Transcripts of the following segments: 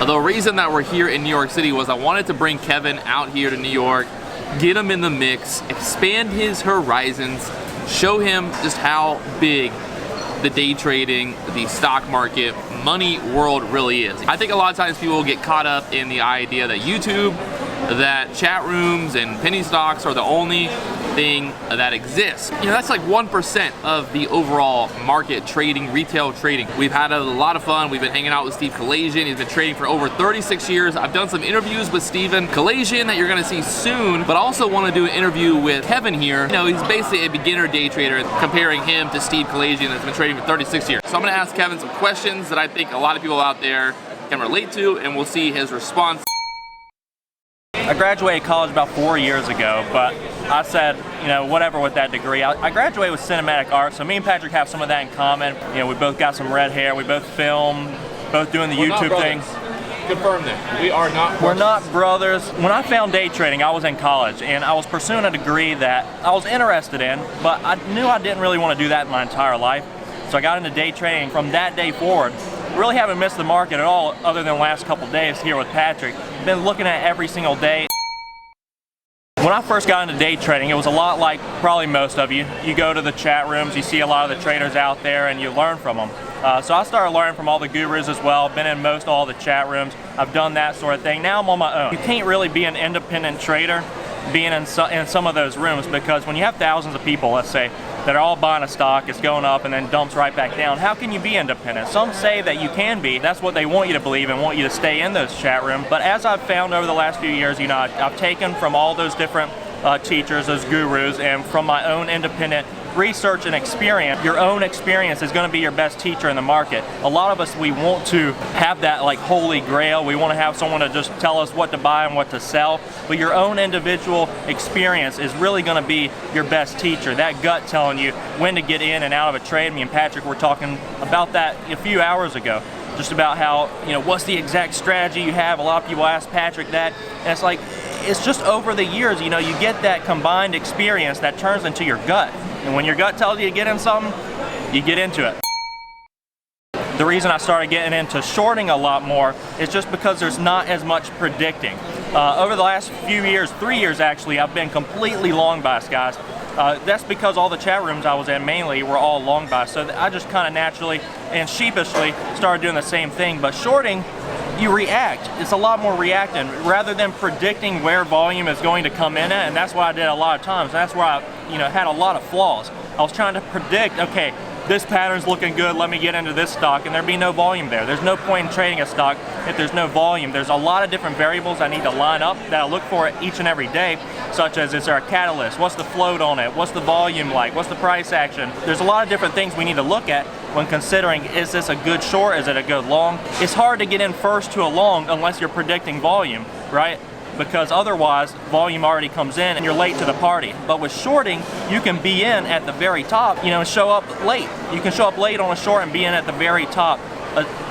The reason that we're here in New York City was I wanted to bring Kevin out here to New York, get him in the mix, expand his horizons, show him just how big the day trading, the stock market, money world really is. I think a lot of times people get caught up in the idea that YouTube, that chat rooms and penny stocks are the only thing that exists. You know, that's like 1% of the overall market trading, retail trading. We've had a lot of fun. We've been hanging out with Steve Kalasian. He's been trading for over 36 years. I've done some interviews with Steven Kalasian that you're gonna see soon, but I also wanna do an interview with Kevin here. You know, he's basically a beginner day trader, comparing him to Steve Kalasian that's been trading for 36 years. So I'm gonna ask Kevin some questions that I think a lot of people out there can relate to, and we'll see his response. I graduated college about 4 years ago, but I said, you know, whatever with that degree. I graduated with cinematic art, so me and Patrick have some of that in common. You know, we both got some red hair, we both film, both doing the YouTube thing. Confirm that. We are not brothers. We're not brothers. When I found day trading, I was in college, and I was pursuing a degree that I was interested in, but I knew I didn't really want to do that my entire life. So I got into day trading. From that day forward, really haven't missed the market at all other than the last couple days here with Patrick. Been looking at it every single day. When I first got into day trading, it was a lot like probably most of you. You go to the chat rooms, you see a lot of the traders out there, and you learn from them. So I started learning from all the gurus as well. Been in most all the chat rooms. I've done that sort of thing. Now I'm on my own. You can't really be an independent trader being in some of those rooms, because when you have thousands of people, let's say, that are all buying a stock, it's going up and then dumps right back down, how can you be independent? Some say that you can be. That's what they want you to believe and want you to stay in those chat rooms. But as I've found over the last few years, you know, I've taken from all those different teachers, those gurus, and from my own independent research and experience. Your own experience is going to be your best teacher in the market. A lot of us, we want to have that like holy grail. We want to have someone to just tell us what to buy and what to sell. But your own individual experience is really going to be your best teacher. That gut telling you when to get in and out of a trade. Me and Patrick were talking about that a few hours ago. Just about how, you know, what's the exact strategy you have. A lot of people ask Patrick that, and it's like, it's just over the years, you know, you get that combined experience that turns into your gut. And when your gut tells you to get in something, you get into it. The reason I started getting into shorting a lot more is just because there's not as much predicting. Over the last few years, 3 years actually, I've been completely long bias, guys. That's because all the chat rooms I was in mainly were all long bias. So I just kind of naturally and sheepishly started doing the same thing. But shorting, you react. It's a lot more reacting rather than predicting where volume is going to come in at, and that's what I did a lot of times. That's where I, you know, had a lot of flaws. I was trying to predict, okay, this pattern's looking good, let me get into this stock, and there'd be no volume there. There's no point in trading a stock if there's no volume. There's a lot of different variables I need to line up that I look for each and every day, such as, is there a catalyst? What's the float on it? What's the volume like? What's the price action? There's a lot of different things we need to look at when considering, is this a good short? Is it a good long? It's hard to get in first to a long unless you're predicting volume, right? Because otherwise volume already comes in and you're late to the party. But with shorting, you can be in at the very top, you know, and show up late. You can show up late on a short and be in at the very top,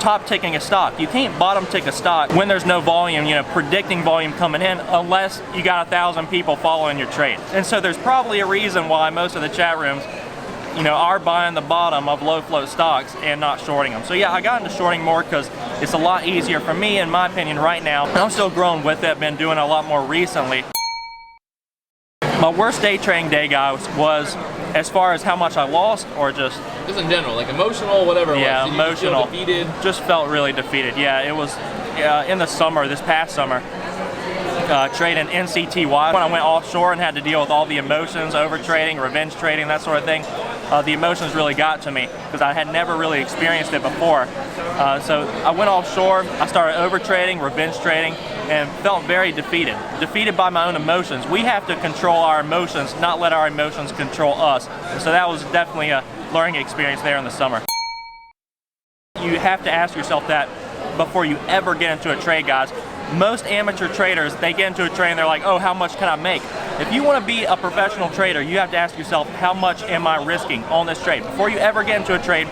top ticking a stock. You can't bottom tick a stock when there's no volume, you know, predicting volume coming in, unless you got 1,000 people following your trade. And so there's probably a reason why most of the chat rooms, you know, are buying the bottom of low float stocks and not shorting them. So yeah, I got into shorting more because it's a lot easier for me, in my opinion, right now. I'm still growing with it, been doing it a lot more recently. My worst day trading day, guys, was as far as how much I lost, or just in general, like emotional, whatever. Yeah, Did emotional. You feel defeated? Just felt really defeated. Yeah, it was in the summer, this past summer. Trading NCTY. When I went offshore and had to deal with all the emotions, over trading, revenge trading, that sort of thing, the emotions really got to me because I had never really experienced it before. So I went offshore, I started over trading, revenge trading, and felt very defeated. Defeated by my own emotions. We have to control our emotions, not let our emotions control us. So that was definitely a learning experience there in the summer. You have to ask yourself that before you ever get into a trade, guys. Most amateur traders, they get into a trade and they're like, oh, how much can I make? If you want to be a professional trader, you have to ask yourself, how much am I risking on this trade? Before you ever get into a trade,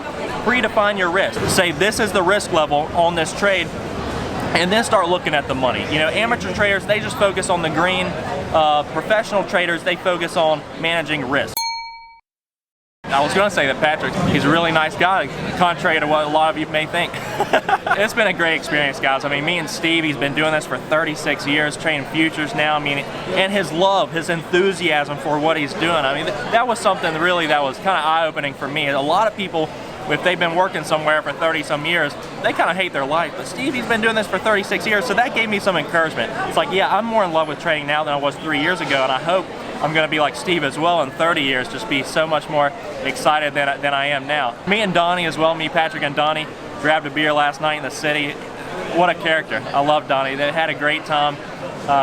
predefine your risk. Say, this is the risk level on this trade, and then start looking at the money. You know, amateur traders, they just focus on the green. Professional traders, they focus on managing risk. I was going to say that Patrick, he's a really nice guy, contrary to what a lot of you may think. It's been a great experience, guys. I mean, me and Steve, he's been doing this for 36 years, trading futures now. I mean, and his love, his enthusiasm for what he's doing. I mean, that was something really that was kind of eye-opening for me. A lot of people, if they've been working somewhere for 30-some years, they kind of hate their life. But Steve, he's been doing this for 36 years, so that gave me some encouragement. It's like, yeah, I'm more in love with trading now than I was 3 years ago, and I hope I'm going to be like Steve as well in 30 years, just be so much more excited than I am now. Me and Donnie as well, me, Patrick, and Donnie grabbed a beer last night in the city. What a character. I love Donnie. They had a great time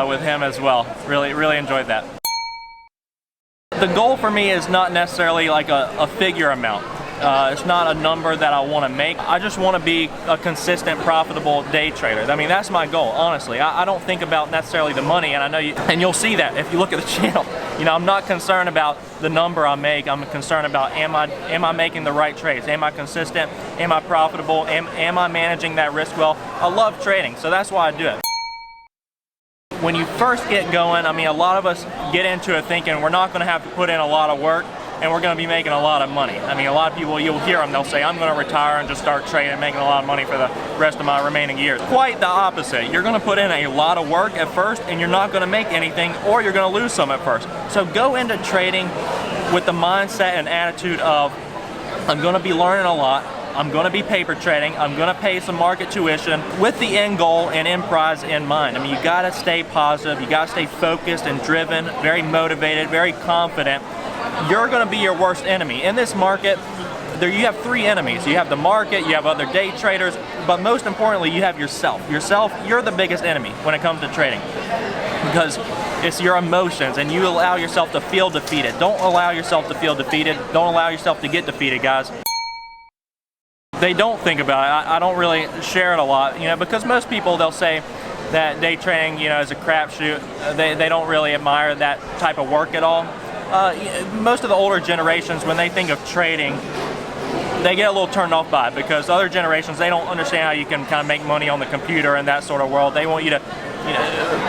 with him as well. Really enjoyed that. The goal for me is not necessarily like a figure amount. It's not a number that I want to make. I just want to be a consistent, profitable day trader. I mean, that's my goal, honestly. I don't think about necessarily the money, and I know you'll see that if you look at the channel. You know, I'm not concerned about the number I make. I'm concerned about am I making the right trades? Am I consistent? Am I profitable? Am I managing that risk well? I love trading, so that's why I do it. When you first get going, I mean, a lot of us get into it thinking we're not going to have to put in a lot of work, and we're going to be making a lot of money. I mean, a lot of people, you'll hear them, they'll say, I'm going to retire and just start trading and making a lot of money for the rest of my remaining years. Quite the opposite. You're going to put in a lot of work at first, and you're not going to make anything, or you're going to lose some at first. So go into trading with the mindset and attitude of, I'm going to be learning a lot, I'm going to be paper trading, I'm going to pay some market tuition with the end goal and end prize in mind. I mean, you got to stay positive, you got to stay focused and driven, very motivated, very confident. You're going to be your worst enemy. In this market, you have three enemies. You have the market, you have other day traders, but most importantly, you have yourself. You're the biggest enemy when it comes to trading, because it's your emotions, and you allow yourself to feel defeated. Don't allow yourself to feel defeated. Don't allow yourself to get defeated, guys. They don't think about it. I don't really share it a lot, you know, because most people, they'll say that day trading, you know, is a crapshoot. They don't really admire that type of work at all. Most of the older generations, when they think of trading, they get a little turned off by it, because other generations, they don't understand how you can kind of make money on the computer and that sort of world. They want you to,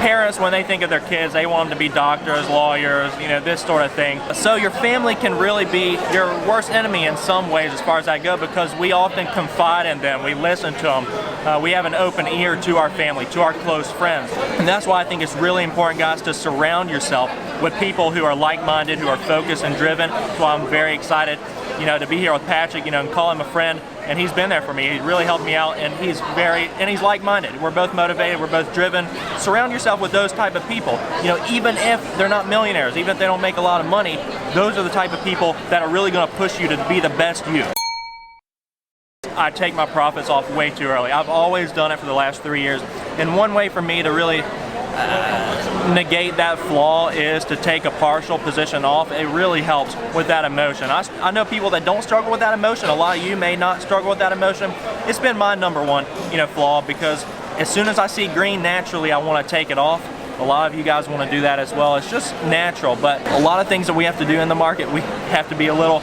parents, when they think of their kids, they want them to be doctors, lawyers, you know, this sort of thing. So your family can really be your worst enemy in some ways as far as that goes, because we often confide in them, we listen to them, we have an open ear to our family, to our close friends. And that's why I think it's really important, guys, to surround yourself with people who are like-minded, who are focused and driven. That's why I'm very excited, you know, to be here with Patrick, you know, and call him a friend. And he's been there for me. He really helped me out, and he's like-minded. We're both motivated, we're both driven. Surround yourself with those type of people. You know, even if they're not millionaires, even if they don't make a lot of money, those are the type of people that are really going to push you to be the best you. I take my profits off way too early. I've always done it for the last 3 years. And one way for me to really negate that flaw is to take a partial position off. It really helps with that emotion. I know people that don't struggle with that emotion. A lot of you may not struggle with that emotion. It's been my number one, you know, flaw, because as soon as I see green, naturally I want to take it off. A lot of you guys want to do that as well. It's just natural, but a lot of things that we have to do in the market, we have to be a little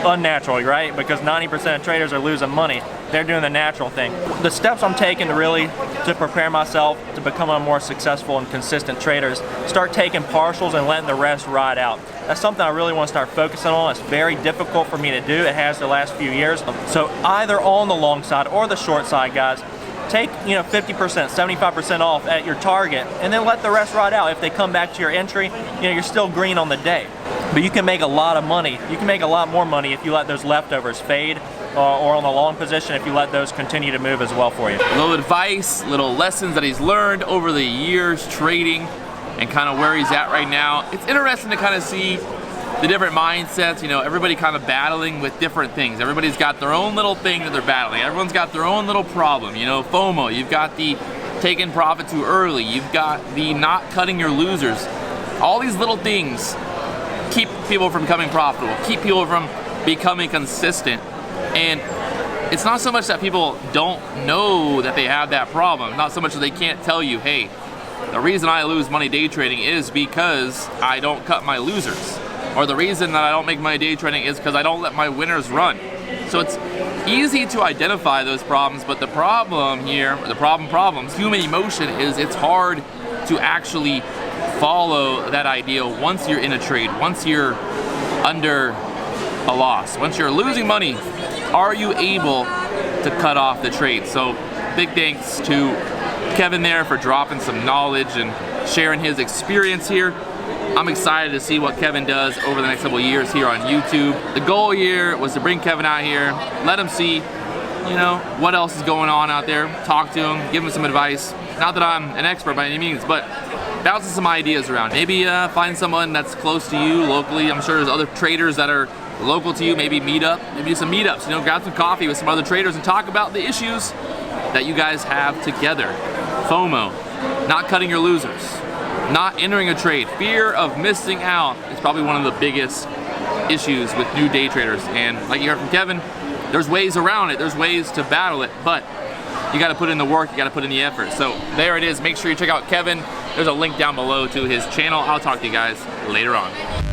unnatural, right? Because 90% of traders are losing money. They're doing the natural thing. The steps I'm taking to prepare myself to become a more successful and consistent trader is start taking partials and letting the rest ride out. That's something I really want to start focusing on. It's very difficult for me to do. It has the last few years. So either on the long side or the short side, guys, take, you know, 50%, 75% off at your target, and then let the rest ride out. If they come back to your entry, you know, you're still green on the day. But you can make a lot of money. You can make a lot more money if you let those leftovers fade, or on the long position if you let those continue to move as well for you. Little advice, little lessons that he's learned over the years trading, and kind of where he's at right now. It's interesting to kind of see the different mindsets, you know, everybody kind of battling with different things. Everybody's got their own little thing that they're battling. Everyone's got their own little problem, you know, FOMO. You've got the taking profit too early. You've got the not cutting your losers. All these little things keep people from becoming profitable, keep people from becoming consistent. And it's not so much that people don't know that they have that problem, not so much that they can't tell you, hey, the reason I lose money day trading is because I don't cut my losers. Or the reason that I don't make money day trading is because I don't let my winners run. So it's easy to identify those problems, but the problem here, the problems, human emotion, is it's hard to actually follow that ideal once you're in a trade, once you're under a loss? Once you're losing money, are you able to cut off the trade? So big thanks to Kevin there for dropping some knowledge and sharing his experience here. I'm excited to see what Kevin does over the next couple of years here on YouTube. The goal here was to bring Kevin out here, let him see, you know, what else is going on out there, talk to him, give him some advice. Not that I'm an expert by any means, but bouncing some ideas around. Maybe find someone that's close to you locally. I'm sure there's other traders that are local to you. Maybe meet up, maybe do some meetups, you know, grab some coffee with some other traders and talk about the issues that you guys have together. FOMO, not cutting your losers, not entering a trade. Fear of missing out is probably one of the biggest issues with new day traders. And like you heard from Kevin, there's ways around it. There's ways to battle it, but you got to put in the work. You got to put in the effort. So there it is. Make sure you check out Kevin. There's a link down below to his channel. I'll talk to you guys later on.